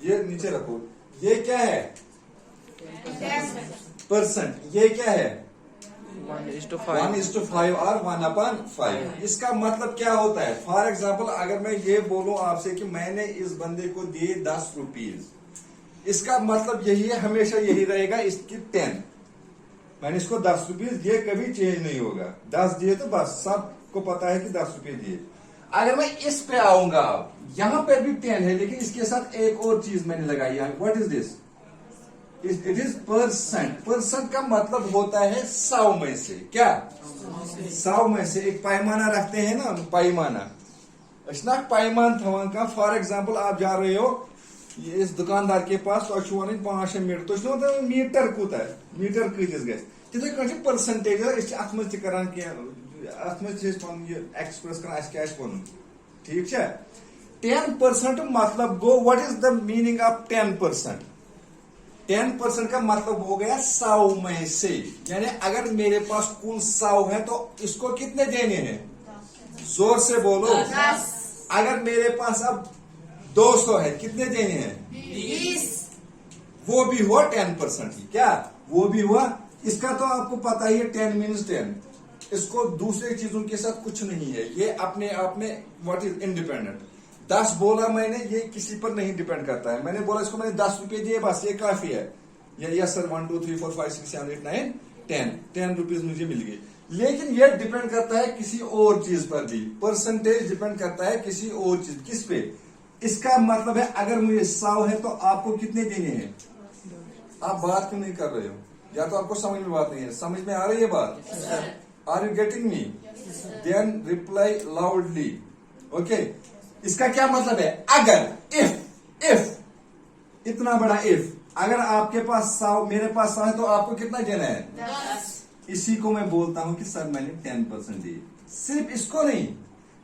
ये नीचे रखो। ये क्या है? परसेंट। ये क्या है? 1:5 और 1/5। इसका मतलब क्या होता है? फॉर एग्जाम्पल अगर मैं ये बोलूं आपसे कि मैंने इस बंदे को दिए 10 रुपीज, इसका मतलब यही है, हमेशा यही रहेगा, इसकी 10। मैंने इसको 10 रुपीज दिए, कभी चेंज नहीं होगा। 10 दिए तो बस सबको पता है कि 10 रुपए दिए। अगर मैं इस पे आऊंगा, यहां पर भी 10 है, लेकिन इसके साथ एक और चीज मैंने लगाई है। What is this? It is percent. Percent का मतलब होता है 100 में से। क्या? 100 में से एक पैमाना रखते हैं ना, पैमाना। पैमान थवान का। फॉर एग्जाम्पल आप जा रहे हो इस दुकानदार के पास, तो 5 मीटर, तो मीटर कूत है, मीटर कतीस गए तिथे कन परसेंटेज अत मज एक्सप्रेस कर। ठीक है? 10% मतलब गो। What is the meaning of 10%? 10% का मतलब हो गया 100 में से। यानी अगर मेरे पास कुल 100 है तो इसको कितने देने हैं? जोर से बोलो। 10। अगर मेरे पास अब 200 है, कितने देने हैं? 20। वो भी हुआ 10% ही। क्या वो भी हुआ? इसका तो आपको पता ही है, 10 मीन्स 10। इसको दूसरे चीजों के साथ कुछ नहीं है, ये अपने आप में व्हाट इज इंडिपेंडेंट। 10 बोला मैंने, ये किसी पर नहीं डिपेंड करता है। मैंने बोला इसको मैंने 10 रुपए दिए, बस ये काफी है। यस सर, 1 2 3 4 5 6 7 8 9 10 रुपीज मुझे मिल गए। लेकिन ये डिपेंड करता है किसी और चीज पर भी। परसेंटेज डिपेंड करता है किसी और चीज। किस पे? इसका मतलब है अगर मुझे 100 है तो आपको कितने देने हैं? आप बात क्यों नहीं कर रहे हो? या तो आपको समझ में बात नहीं है। समझ में आ रही है बात? Are you getting me? Then reply loudly. Okay, इसका क्या मतलब है? अगर इफ इतना बड़ा इफ, अगर आपके पास 100, मेरे पास 100 है, तो आपको कितना देना है? 10। इसी को मैं बोलता हूं कि सर मैंने 10% दिए। सिर्फ इसको नहीं,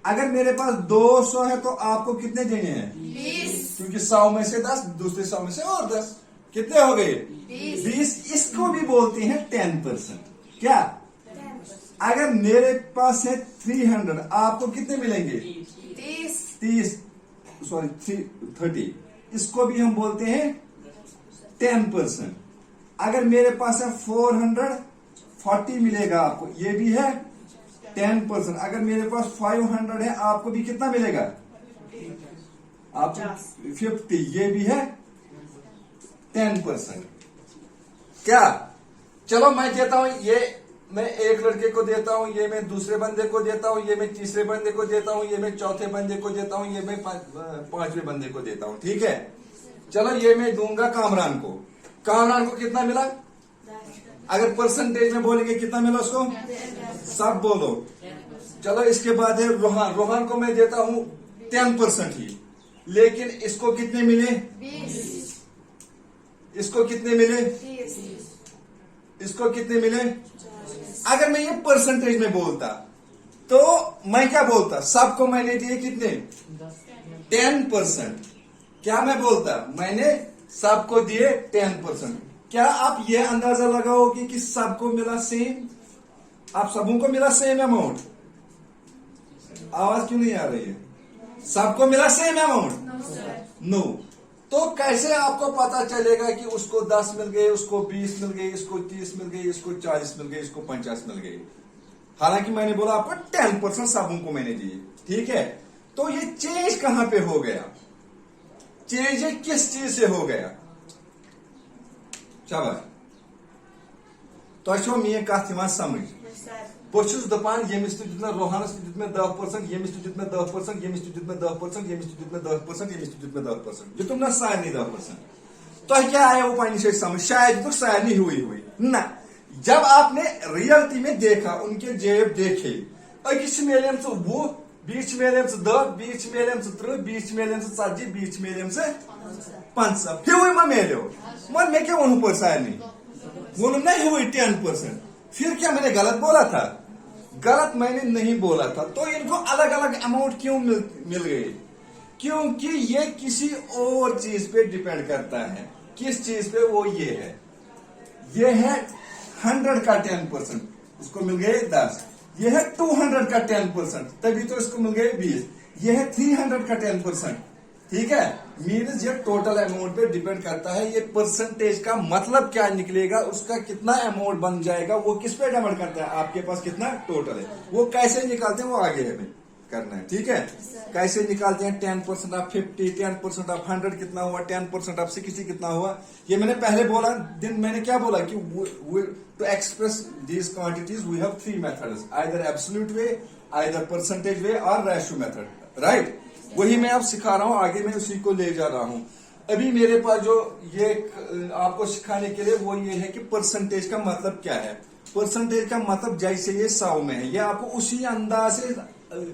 अगर मेरे पास 200 है तो आपको कितने देने हैं? 20। क्योंकि 100 में से 10, दूसरे 100 में से और 10, कितने हो गए? 20। इसको भी बोलते हैं 10%। क्या? अगर मेरे पास है 300, आपको कितने मिलेंगे? 30 30। इसको भी हम बोलते हैं 10%। अगर मेरे पास है 440 मिलेगा आपको, ये भी है 10%। अगर मेरे पास 500 है, आपको भी कितना मिलेगा? आपको 50, ये भी है 10%। क्या? चलो मैं देता हूं, ये मैं एक लड़के को देता हूं, ये मैं दूसरे बंदे को देता हूं, ये मैं तीसरे बंदे को देता हूं, ये मैं चौथे बंदे को देता हूं, ये मैं पांचवें बंदे को देता हूं। ठीक है? चलो ये मैं दूंगा कामरान को। कामरान को कितना मिला? अगर परसेंटेज में बोलेंगे कितना मिला उसको? सब बोलो। चलो इसके बाद है रोहान। रोहान को मैं देता हूं 10% ही, लेकिन इसको कितने मिले? 20। इसको कितने मिले? 30। इसको कितने मिले? अगर मैं ये परसेंटेज में बोलता तो मैं क्या बोलता? सबको मैंने दिए कितने? 10%। क्या मैं बोलता? मैंने सबको दिए 10%। क्या आप ये अंदाजा लगाओगे कि सबको मिला सेम? आप सबों को मिला सेम अमाउंट? आवाज क्यों नहीं आ रही है? सबको मिला सेम अमाउंट? नो। तो कैसे आपको पता चलेगा कि उसको 10 मिल गए, उसको 20 मिल गए, इसको 30 मिल गए, इसको 40 मिल गए, इसको 50 मिल गए? हालांकि मैंने बोला आपको 10% सबों को मैंने दिए। ठीक है? तो ये चेंज कहां पे हो गया? चेंज किस चीज से हो गया? शाबाश। तो मे कथ समझ? बहुत दपान यमिस तो दित रोहानस दित 10%, यमिस तो दित 10%, यमिस तो दित 10%, यमिस तो दित 10%, यमिस तो दित 10%। दितुम ना सारे 10%। तो क्या आया वो पानी से समझ? शायद तो सारे हुई ना। जब आपने रियलिटी में देखा, उनके जेब देखे, अकिस मेलेम से वो 20 मेलेम से 10, 20 मेलेम से 30, 20 मेलेम से 40, 20 मेलेम से 50। हुई मा मेलो मन में क्या वनु पर सारे वनु नहीं हुई 10%। फिर क्या मैंने गलत बोला था? गलत मैंने नहीं बोला था। तो इनको अलग अलग अमाउंट क्यों मिल गए? क्योंकि ये किसी और चीज पे डिपेंड करता है। किस चीज पे? वो ये है, ये है 100 का 10%, इसको मिल गए 10। ये है 200 का 10%, तभी तो इसको मिल गए 20। ये है 300 का 10%, ठीक है, मीन्स ये टोटल अमाउंट पे डिपेंड करता है। ये परसेंटेज का मतलब क्या निकलेगा, उसका कितना अमाउंट बन जाएगा, वो किस पे डिपेंड करता है, आपके पास कितना टोटल है। वो कैसे निकालते हैं वो आगे हमें करना है, ठीक है। कैसे निकालते हैं, 10% ऑफ 50, 10% ऑफ 100 कितना हुआ, 10% ऑफ 60 कितना हुआ। ये मैंने पहले बोला, मैंने क्या बोला कि to express these quantities we have 3 methods, either absolute way, either percentage way और रेशियो मेथड, राइट। वही मैं अब सिखा रहा हूं, आगे मैं उसी को ले जा रहा हूं। अभी मेरे पास जो ये आपको सिखाने के लिए वो ये है कि परसेंटेज का मतलब क्या है। परसेंटेज का मतलब जैसे ये 100 में है, ये आपको उसी अंदाज से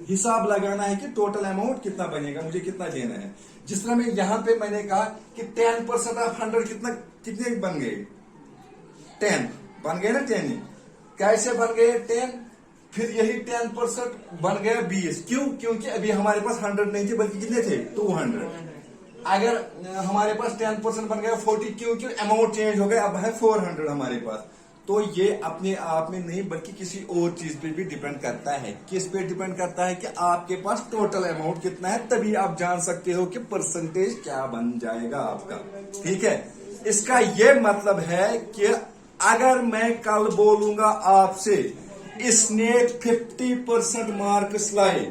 हिसाब लगाना है कि टोटल अमाउंट कितना बनेगा, मुझे कितना देना है। जिस तरह में यहां पे मैंने कहा कि 10% ऑफ 100 कितने बन गए, 10 बन गए ना, 10 कैसे बन गए 10, फिर यही 10% बन गया 20। क्यों, क्योंकि अभी हमारे पास 100 नहीं थे, बल्कि कितने थे, 200। अगर हमारे पास 10% बन गया 40, क्योंकि अमाउंट चेंज हो गया, अब है 400 हमारे पास। तो ये अपने आप में नहीं बल्कि किसी और चीज पे भी डिपेंड करता है। किस पे डिपेंड करता है कि आपके पास टोटल अमाउंट कितना है, तभी आप जान सकते हो कि परसेंटेज क्या बन जाएगा आपका, ठीक है। इसका ये मतलब है कि अगर मैं कल बोलूंगा आपसे इसने 50% मार्क्स लाए,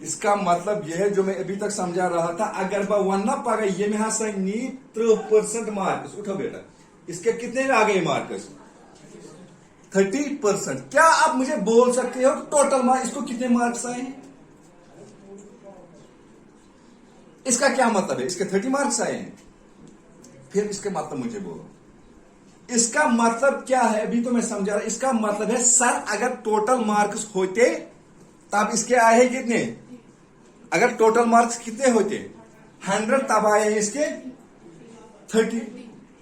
इसका मतलब यह है जो मैं अभी तक समझा रहा था, अगर बह वन ना पगा ये में हसा नी 30% मार्क्स, उठो बेटा, इसके कितने आ गए मार्क्स, 30%। क्या आप मुझे बोल सकते हो टोटल मार्क्स इसको कितने मार्क्स आए, इसका क्या मतलब है, इसके 30 मार्क्स आए हैं। फिर इसके मतलब मुझे बोलो, इसका मतलब क्या है, अभी तो मैं समझा रहा। इसका मतलब है सर अगर टोटल मार्क्स होते तब इसके आए कितने, अगर टोटल मार्क्स कितने होते 100 तब आए इसके 30।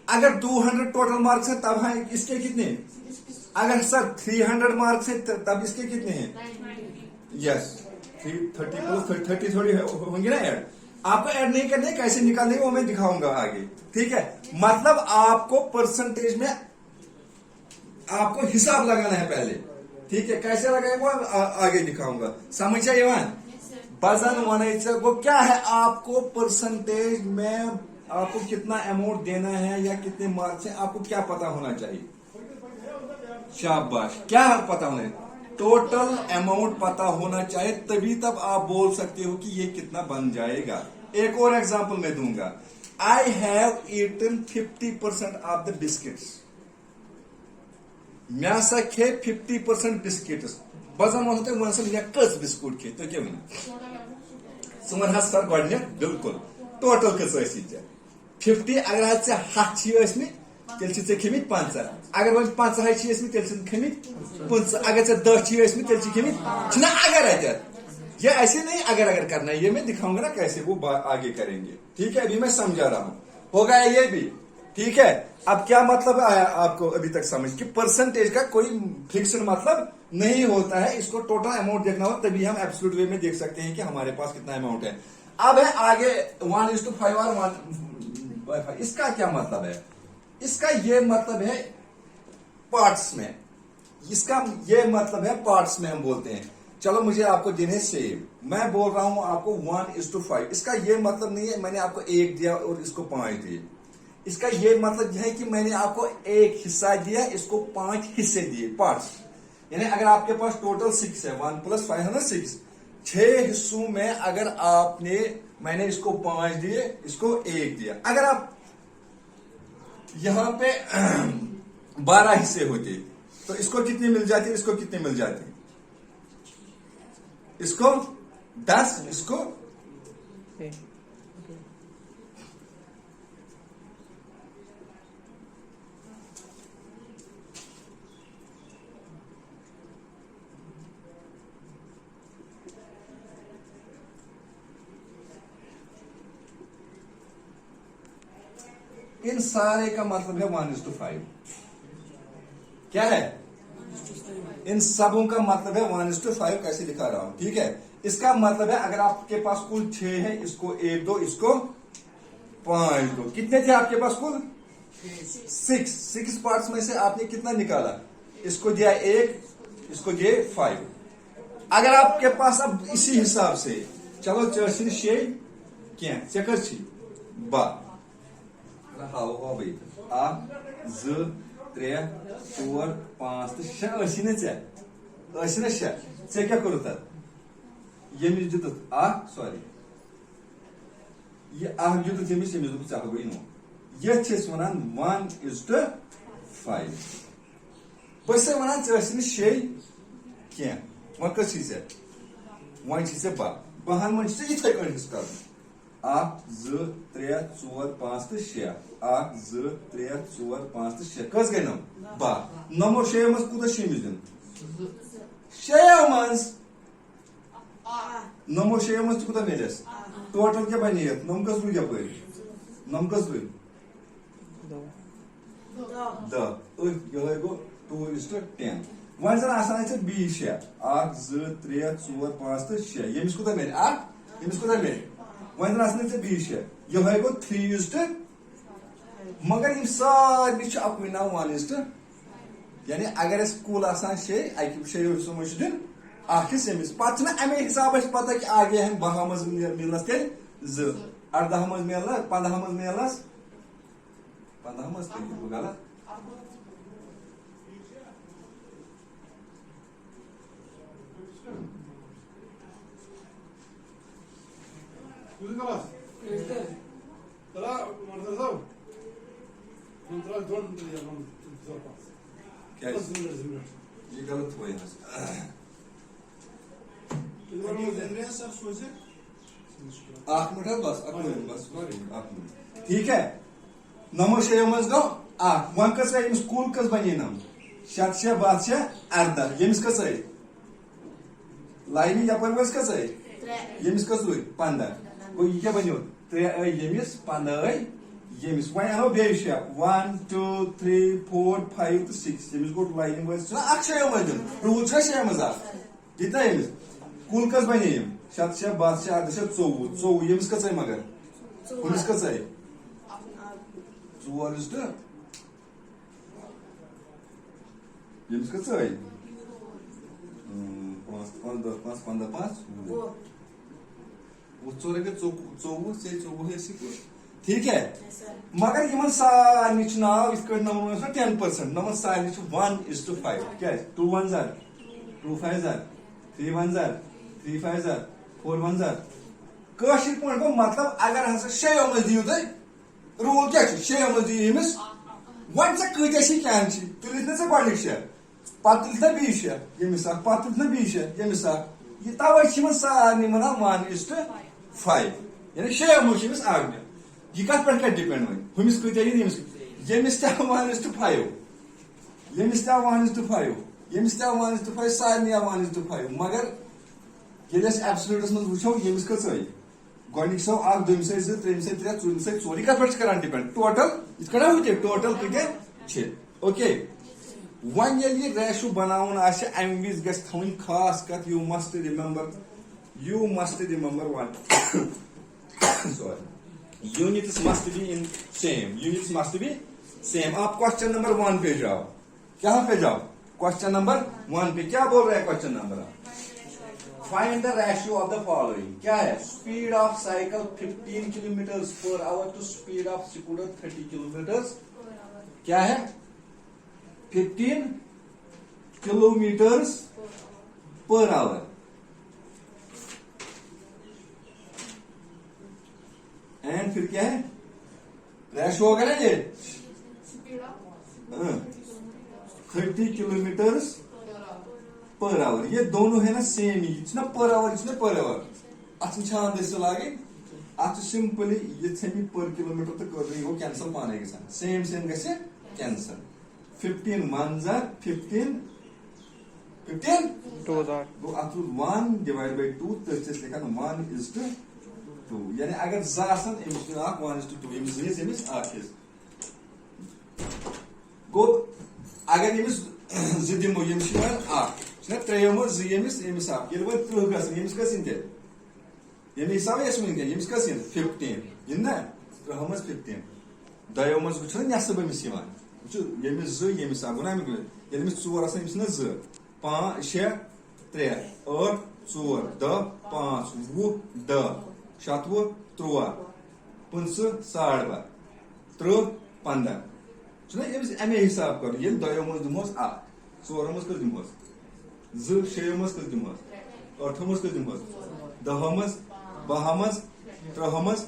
अगर 200 टोटल मार्क्स है तब आए इसके कितने, अगर सर 300 मार्क्स है तब इसके कितने हैं, यस 30 प्लस 30 थोड़ी होंगे ना ऐड, आपको ऐड नहीं करने, कैसे निकालने वो मैं दिखाऊंगा आगे, ठीक है। मतलब आपको परसेंटेज में आपको हिसाब लगाना है पहले, ठीक है। कैसे लगाए वो आगे दिखाऊंगा, समझ आए वन वजन वन वो क्या है, आपको परसेंटेज में आपको कितना अमाउंट देना है या कितने मार्क्स है, आपको क्या पता होना चाहिए, शाबाश, क्या पता होना है, टोटल अमाउंट पता होना चाहिए, तभी तब आप बोल सकते हो कि ये कितना बन जाएगा। एक और एग्जांपल मैं दूंगा, I have eaten 50% of the biscuits, मैं हसा खे 50% बिस्किट्स, बजन वन वन मे कस बिस्कुट खे, तो क्या वन हस सर गो बिल्कुल टोटल कस 50, अगर आज 100 तेल खेमित 5, अगर वो 5 तेल खेमित 5, अगर 10 तेल खेमित ना, अगर ये ऐसे नहीं अगर करना है, ये मैं दिखाऊंगा ना कैसे वो आगे करेंगे, ठीक है। अभी मैं समझा रहा हूं, हो गया ये भी, ठीक है। अब क्या मतलब आया आपको अभी तक समझ कि परसेंटेज का कोई फिक्स्ड मतलब नहीं होता है, इसको टोटल अमाउंट देखना हो तभी हम एब्सोल्यूट वे में देख सकते हैं कि हमारे पास कितना अमाउंट है। अब है आगे 1:5 और 1/5, इसका क्या मतलब है, इसका ये मतलब है पार्ट्स में, इसका ये मतलब है पार्ट्स में हम बोलते हैं। चलो मुझे आपको देने सेब, मैं बोल रहा हूं आपको 1:5, इसका ये मतलब नहीं है मैंने आपको 1 दिया और इसको 5 दिए, इसका ये मतलब है कि मैंने आपको 1 हिस्सा दिया, इसको 5 हिस्से दिए, पार्ट्स। यानी अगर आपके पास टोटल 6 है, 1 + 5 है ना 6, 6 हिस्सों में अगर आपने, मैंने इसको 5 दिए, इसको 1 दिया, अगर आप यहां पे 12 हिस्से होते तो इसको कितनी मिल जाती, इसको कितनी मिल जाती, इसको 10, इसको इन सारे का मतलब है 1:5, क्या है, इन सबों का मतलब है 1:5, कैसे दिखा रहा हूं, ठीक है। इसका मतलब है अगर आपके पास कुल 6 है, इसको 1 दो, इसको 5 दो, कितने थे आपके पास कुल 6 पार्ट्स में से आपने कितना निकाला, इसको दिया 1, इसको दिए 5। अगर आपके पास अब इसी हिसाब से चलो 4 6 क्या से कर बा हाव बे 1 2 3 4 5 तो 6 ऐसी ना 6 से क्या करो तब यमिस दित सॉरी ये दित यमिस यमिस दोप चा गई नो ये वन 1:5 बस वन 6 क्या वन कस वन बा बहन मन इथे कर 1 2 3 4 5 तो 6 1 2 3 4 5 तो 6 कस गई नम बा नमो 6 मज कूत यमिस दिन 6 मज नमो 6 मज कूत मिलस टोटल क्या बन नम कस लू यप नम कस लू ये गो 2:10 वन जन आसान बी 6 1 2 3 4 5 तो 6 यमिस कूत मिल यमिस कूत मिल वन जन आसान बी 6 ये गो 3:, मगर इन सारे अकुन नाव 1:, यानी अगर कूल आसान 6 समझ दिन अखिस यमिस पे अमे हिसाब पता कि आगे हम 12 मज मिलनस तेल 2 18 मज मिलना 15 मज मिलनस 15 मज गलत ये गलत हुआ यहाँ से बस ठीक है नमो 6 मज गो वन कस स्कूल कस बने नम 7 12 18 यमिस कस लाइन यपर कस यमिस कस 15 गो ये क्या बनो 3 यमिस 15 यमिस वन अनो बे 1 2 3 4 5 तो 6 यमिस गो लाइन वस 6 मज रूल 6 मज कितना यमिस कुल कस बने 7 12 18 24 यमिस कस मगर पुलिस कस 4:, यमिस कस 5 10 5 15 5 ठीक है मगर इन सारे नाव 10% नम सारे 1:5 क्या 2 1 2 5 3 1 3 5 4 1 कशिर पे गो मतलब अगर हसा 6 मज दियो तुम रूल क्या 6 मज दियो यमिस वन क्या तुलित ना गो 6 पे तुलित ना बी 6 यमिस पे तुलित ना बी 6 यमिस ये तवे सारे वन 1:5 यानी 6 मज आगे यह कत पे डिपेंड वन हुमिस कत यमिस 1:5 यमिस 1:5 यमिस 1:5 सारे 1:5 मगर ये एब्सोल्यूटस मज वो यमिस कत गोनिक सो 1 2 से 2 3 से 3 4 से 4 कत पे करान डिपेंड टोटल इत टोटल कत ओके वन ये रेशो बनावन अम विज गि थवन खास कत you must remember one sorry units must be in same आप क्वेश्चन नंबर 1 पे जाओ कहां पे जाओ क्वेश्चन नंबर 1 पे क्या बोल रहा है question number find the ratio of the following क्या है speed of cycle 15 kilometres per hour to speed of scooter 30 kilometres क्या है 15 किलोमीटर्स पर आवर एंड फिर क्या है रेशियो होगा ना ये 30 किलोमीटर्स पर आवर ये दोनों है ना सेम ही पर आवर अचान दे लागे सिंपली ये पर किलोमीटर तो कर रही हो कैंसल पाने के साथ सेम गे कैंसल 15 1 15 15 2 गो 1 डिवाइड बाय 2 तो लिखा 1:2 यानी अगर 1:2 गो अगर यमिस 2 दिमो यमिस 3 मो 2 यमिस 30 गसन यमि हिसाब यमिस 15 ना 3 मज 15 दयो मज वो नसब अमिस यमिस 2 यमिस गुना 4 आसान 2 5 6 3 8 4 10 5 20 10 7 13 50 12 30 15 अमे हिसाब कर ये दोयो मज दिमोस आ 4 मज कर दिमोस 2 6 मज कर दिमोस 8 मज कर दिमोस 10 मज 12 मज 13 मज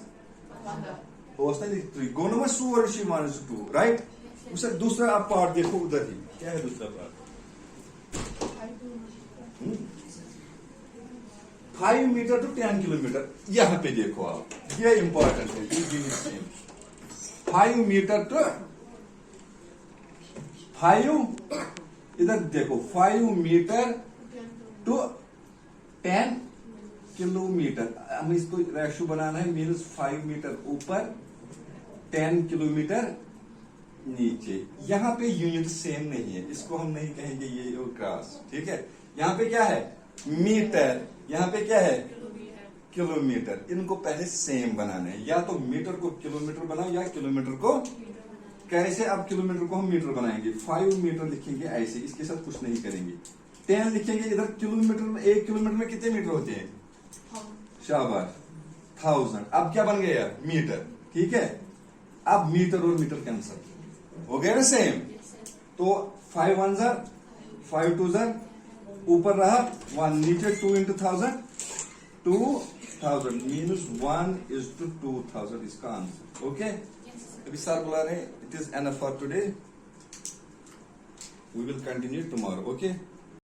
होता है 3 गो नंबर 2 राइट। उसे दूसरा आप पार्ट देखो उधर ही क्या है दूसरा पार्ट 5 मीटर टू 10 किलोमीटर यहां पे देखो आप ये इंपॉर्टेंट है 5 मीटर टू 5 इधर देखो 5 मीटर टू 10 किलोमीटर हम इसको रेशो बनाना है मीन्स 5 मीटर ऊपर 10 किलोमीटर नीचे। यहाँ पे यूनिट सेम नहीं है इसको हम नहीं कहेंगे ये क्रॉस ठीक है। यहाँ पे क्या है मीटर यहाँ पे क्या है किलोमीटर इनको पहले सेम बनाना है या तो मीटर को किलोमीटर बनाओ या किलोमीटर को कैसे अब किलोमीटर को हम मीटर बनाएंगे 5 मीटर लिखेंगे ऐसे इसके साथ कुछ नहीं करेंगे 10 लिखेंगे इधर किलोमीटर में 1 किलोमीटर में कितने मीटर होते हैं शाबाश 1000 अब क्या बन गया मीटर ठीक है। अब मीटर और मीटर कैंसिल हो गया ना सेम तो 5 1 5 2 ऊपर रहा 1 नीचे 2 into 1000 2000 मीन्स 1:2000 इसका आंसर ओके। अभी सर बुला रहे हैं it is enough for today we will continue tomorrow okay.